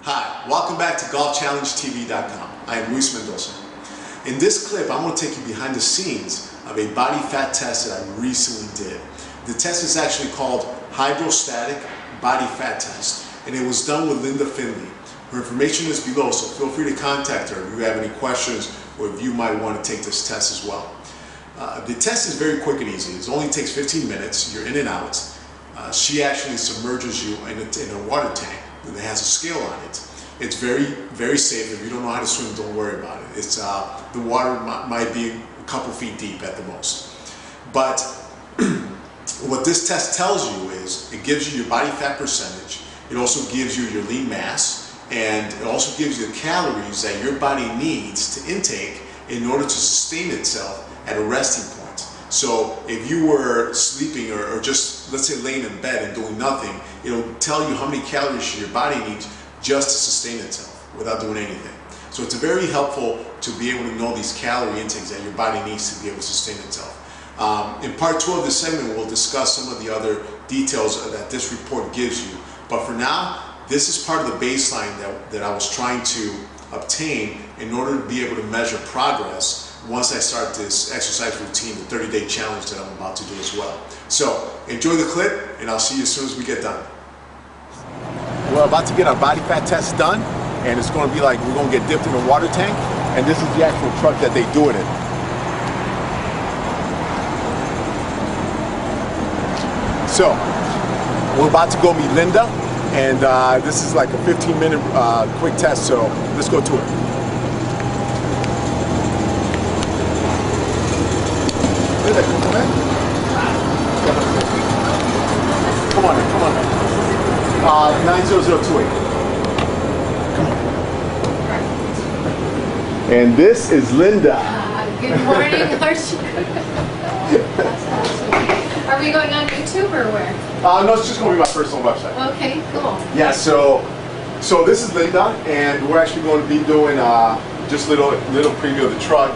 Hi, welcome back to GolfChallengeTV.com. I am Luis Mendoza. In this clip, I'm going to take you behind the scenes of a body fat test that I recently did. The test is actually called Hydrostatic Body Fat Test, and it was done with Linda Finley. Her information is below, so feel free to contact her if you have any questions or if you might want to take this test as well. The test is very quick and easy. It only takes 15 minutes. You're in and out. She actually submerges you in a water tank that has a scale on it. It's very safe. If you don't know how to swim, don't worry about it. It's the water might be a couple feet deep at the most. But what this test tells you is it gives you your body fat percentage. It also gives you your lean mass, and it also gives you the calories that your body needs to intake in order to sustain itself at a resting point. So if you were sleeping or just, let's say, laying in bed and doing nothing, it'll tell you how many calories your body needs just to sustain itself without doing anything. So it's very helpful to be able to know these calorie intakes that your body needs to be able to sustain itself. In part 2 of this segment, we'll discuss some of the other details that this report gives you. But for now, this is part of the baseline that I was trying to obtain in order to be able to measure progress once I start this exercise routine, the 30-day challenge that I'm about to do as well. So enjoy the clip, and I'll see you as soon as we get done. We're about to get our body fat test done, and it's going to be like we're going to get dipped in a water tank, and this is the actual truck that they do it in. So we're about to go meet Linda, and this is like a 15-minute quick test, so let's go to it. Come on in. 90028. Come on. And this is Linda. Good morning, Archie. Are we going on YouTube or where? No, it's just going to be my personal website. Okay, cool. Yeah, so this is Linda, and we're actually going to be doing just little preview of the truck,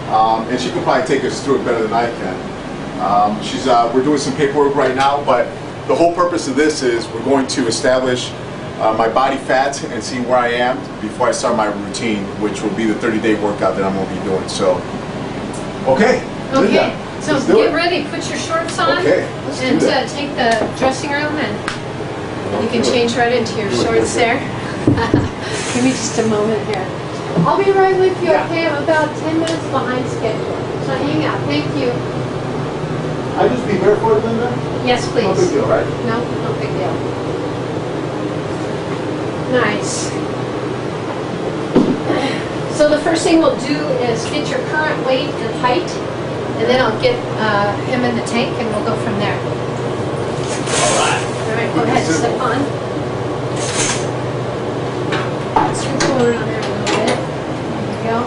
and she can probably take us through it better than I can. We're doing some paperwork right now, but the whole purpose of this is we're going to establish my body fat and see where I am before I start my routine, which will be the 30-day workout that I'm going to be doing. So, okay. Okay. Linda, so get ready. Put your shorts on, and take the dressing room, and you can change right into your shorts there. Give me just a moment here. I'll be right with you. Okay, I'm about 10 minutes behind schedule. So hang out. Thank you. I just be barefoot, Linda? Yes, please. No big deal, right? No, no big deal. Nice. So the first thing we'll do is get your current weight and height, and then I'll get him in the tank, and we'll go from there. All right. All right, go ahead, step on. Scoot forward on there a little bit. There you go.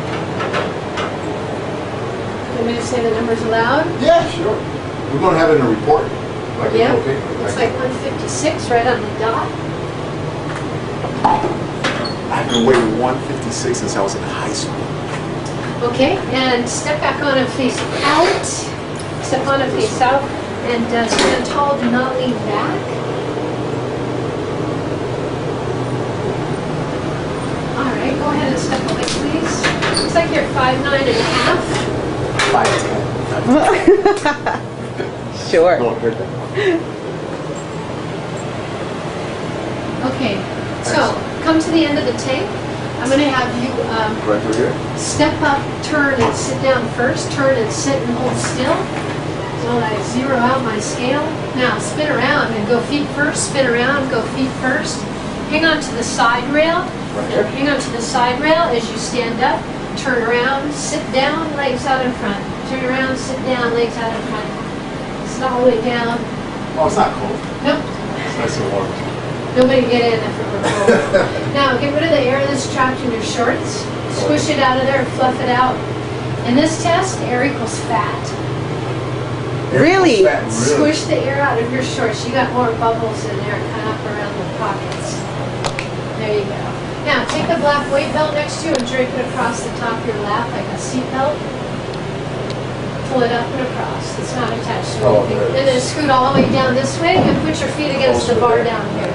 Want me to say the numbers aloud? Yeah, sure. We're going to have it in a report. Like Yeah, okay. looks like 156 right on the dot. I've been weighing 156 since I was in high school. Okay, and step back on and face out. Step on and face out. And stand tall, do not lean back. All right, go ahead and step away, please. Looks like you're 5'9" and a half. 5'10". Sure. Okay, so come to the end of the tank. I'm going to have you Right over here. step up, turn, and sit down first. Turn and sit and hold still. So I zero out my scale. Now spin around and go feet first. Spin around, go feet first. Hang on to the side rail. Right here. Hang on to the side rail as you stand up. Turn around, sit down, legs out in front. Turn around, sit down, legs out in front. Sit all the way down. Oh, it's not cold. Nope. It's nice and warm. Nobody get in if it were cold. Now get rid of the air that's trapped in your shorts. Squish it out of there, fluff it out. In this test, air equals fat. Really? Squish the air out of your shorts. You got more bubbles in there, kind of up around the pockets. There you go. Now take the black weight belt next to you and drape it across the top of your lap like a seat belt. Pull it up and across. It's not attached to anything. And then scoot all the way down this way and put your feet against the bar down here.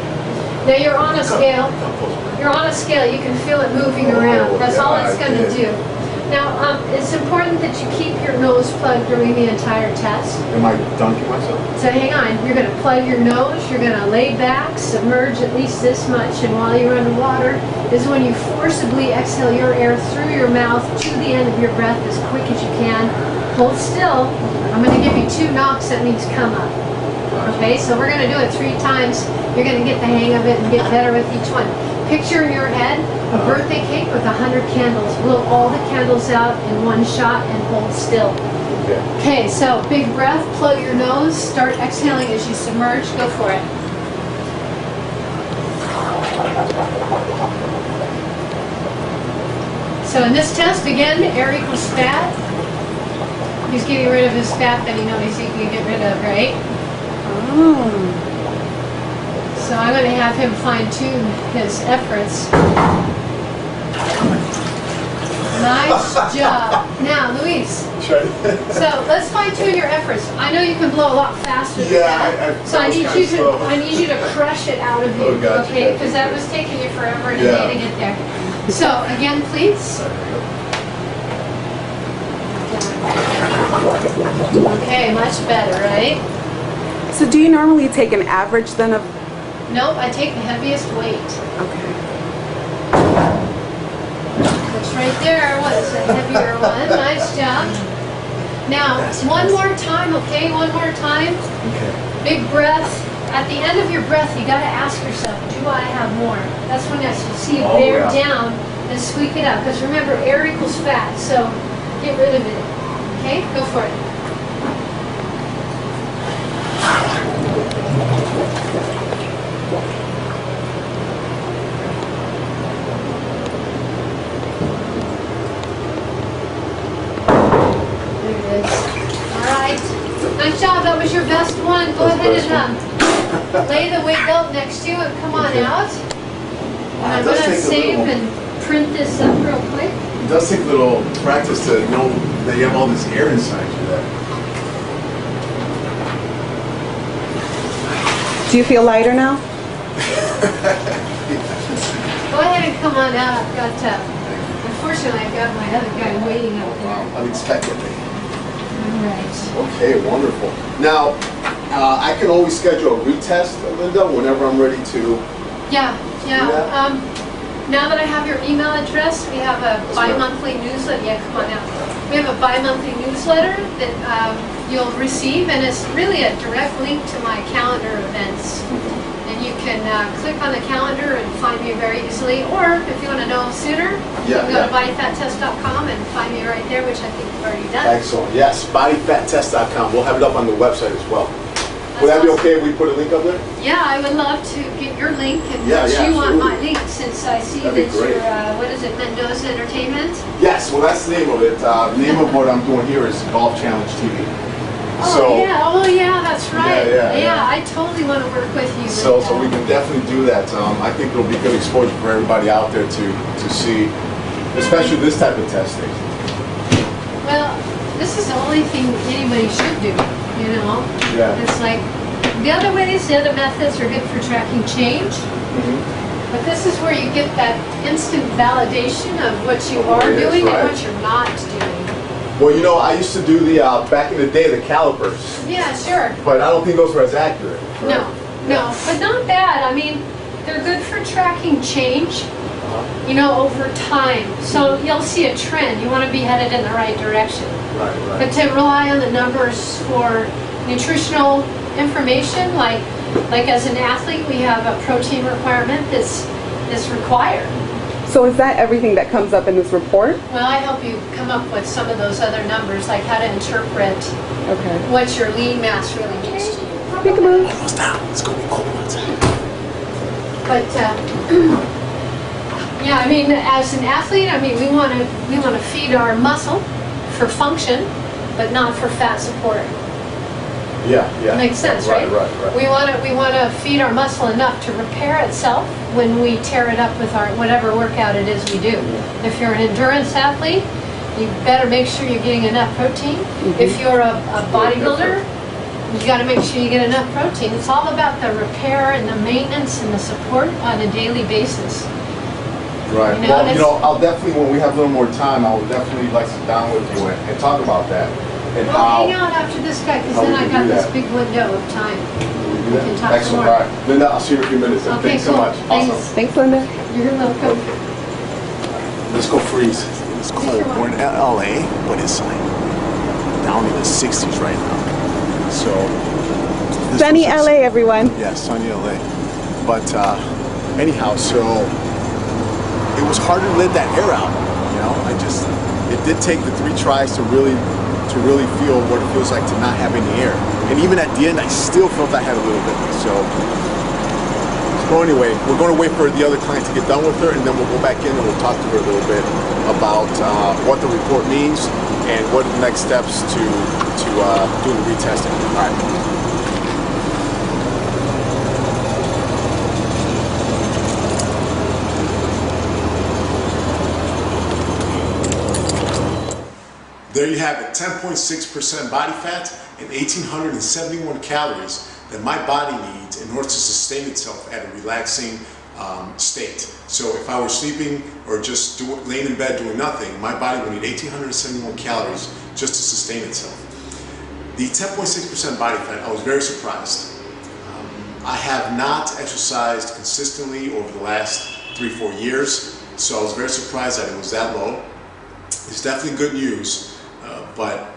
Now you're on a scale. you're on a scale, you can feel it moving around. That's all it's going to do. Now, it's important that you keep your nose plugged during the entire test. Am I dunking myself? So hang on, you're going to plug your nose, you're going to lay back, submerge at least this much, and while you're underwater is when you forcibly exhale your air through your mouth to the end of your breath as quick as you can. Hold still. I'm going to give you 2 knocks, that means come up. Okay, so we're going to do it 3 times. You're going to get the hang of it and get better with each one. Picture in your head a birthday cake with 100 candles. Blow all the candles out in one shot and hold still. Okay, so big breath, plug your nose, start exhaling as you submerge. Go for it. So in this test, again, air equals fat. He's getting rid of his fat that he knows he can get rid of, right? Oh. So I'm going to have him fine-tune his efforts. Nice job. Now, Luis. So let's fine-tune your efforts. I know you can blow a lot faster than that. So I need you to crush it out of you, okay? Because that was taking you forever and a day to get there. So again, please. Okay, much better, right? So do you normally take an average then of? Nope, I take the heaviest weight. Okay. Which right there was a heavier one. Nice job. Now, one more time, okay? One more time. Okay. Big breath. At the end of your breath, you got to ask yourself, do I have more? That's when you see you bear down and squeak it out. Because remember, air equals fat, so get rid of it. Okay? Go for it. Nice job, that was your best one. Go ahead and lay the weight belt next to you and come on out. And I'm going to save and print this up real quick. It does take a little practice to know that you have all this air inside you there. Do you feel lighter now? Go ahead and come on out. I've got, unfortunately, I've got my other guy waiting up there. Wow, unexpectedly. Right. Okay, wonderful. Now, I can always schedule a retest, Linda, whenever I'm ready to. Yeah. Now that I have your email address, we have a bi-monthly newsletter. Yeah, come on out. We have a bi-monthly newsletter that you'll receive, and it's really a direct link to my calendar events. And you can click on the calendar and find me very easily. Or if you want to know sooner, you can go to bodyfattest.com and find me right there, which I think you've already done. Excellent. Yes, bodyfattest.com. We'll have it up on the website as well. Would that be okay if we put a link up there? Yeah, I would love to get your link and put you on my link, since I see that you're, what is it, Mendoza Entertainment? Yes, well that's the name of it. The name of what I'm doing here is Golf Challenge TV. Oh yeah, that's right. Yeah. I totally want to work with you. So we can definitely do that. I think it'll be good exposure for everybody out there to see, especially this type of testing. Well, this is the only thing anybody should do, you know? Yeah. It's like, the other ways, the other methods are good for tracking change. Mm-hmm. But this is where you get that instant validation of what you are doing and what you're not doing. Well, you know, I used to do the, back in the day, the calipers. Yeah, sure. But I don't think those were as accurate. Right? No, but not bad. I mean, they're good for tracking change, you know, over time. So you'll see a trend. You want to be headed in the right direction. Right. But to rely on the numbers for nutritional information, like as an athlete, we have a protein requirement that's required. So is that everything that comes up in this report? Well, I help you come up with some of those other numbers, like how to interpret what your lean mass really means to you. Peekaboo. Almost down. It's going to be cold outside. But yeah, I mean, as an athlete, I mean, we want to feed our muscle for function, but not for fat support. Yeah. Makes sense, right? Right. We want to feed our muscle enough to repair itself when we tear it up with our whatever workout it is we do. If you're an endurance athlete, you better make sure you're getting enough protein. If you're a bodybuilder, you got to make sure you get enough protein. It's all about the repair and the maintenance and the support on a daily basis. Right. You know, Well, you know, I'll definitely, when we have a little more time, I would definitely like to sit down with you and talk about that. And Well, hang out after this guy, because how then we I can got do this that. big window of time. We can talk Excellent. more. All right. Linda, I'll see you in a few minutes. Okay, Thanks so cool. much. Thanks. Awesome. Thanks, Linda. You're welcome. Let's go freeze. It's cold. We're in LA, but it's like down in the 60s right now. So this Sunny was- LA, everyone. Yeah, sunny LA. But anyhow, so it was hard to let that air out. You know, it did take the 3 tries to really feel what it feels like to not have any air. And even at the end, I still felt I had a little bit. So anyway, we're going to wait for the other client to get done with her, and then we'll go back in and we'll talk to her a little bit about what the report means and what are the next steps to do the retesting. All right. There you have it, 10.6% body fat and 1,871 calories that my body needs in order to sustain itself at a relaxing state. So if I were sleeping or just laying in bed doing nothing, my body would need 1,871 calories just to sustain itself. The 10.6% body fat, I was very surprised. I have not exercised consistently over the last 3-4 years, so I was very surprised that it was that low. It's definitely good news. But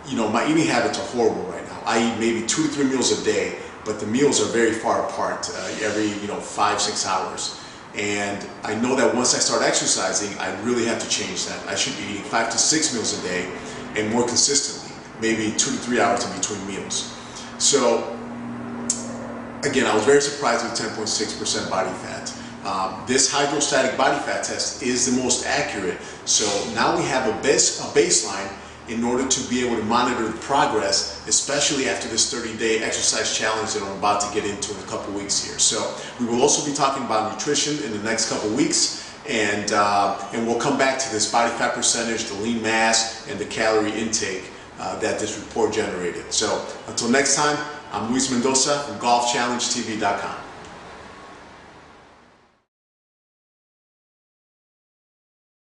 you know, my eating habits are horrible right now. I eat maybe 2 to 3 meals a day, but the meals are very far apart every 5-6 hours. And I know that once I start exercising, I really have to change that. I should be eating 5 to 6 meals a day and more consistently, maybe 2 to 3 hours in between meals. So again, I was very surprised with 10.6% body fat. This hydrostatic body fat test is the most accurate. So now we have a baseline in order to be able to monitor the progress, especially after this 30-day exercise challenge that I'm about to get into in a couple weeks here. So we will also be talking about nutrition in the next couple weeks, and we'll come back to this body fat percentage, the lean mass, and the calorie intake that this report generated. So until next time, I'm Luis Mendoza from GolfChallengeTV.com.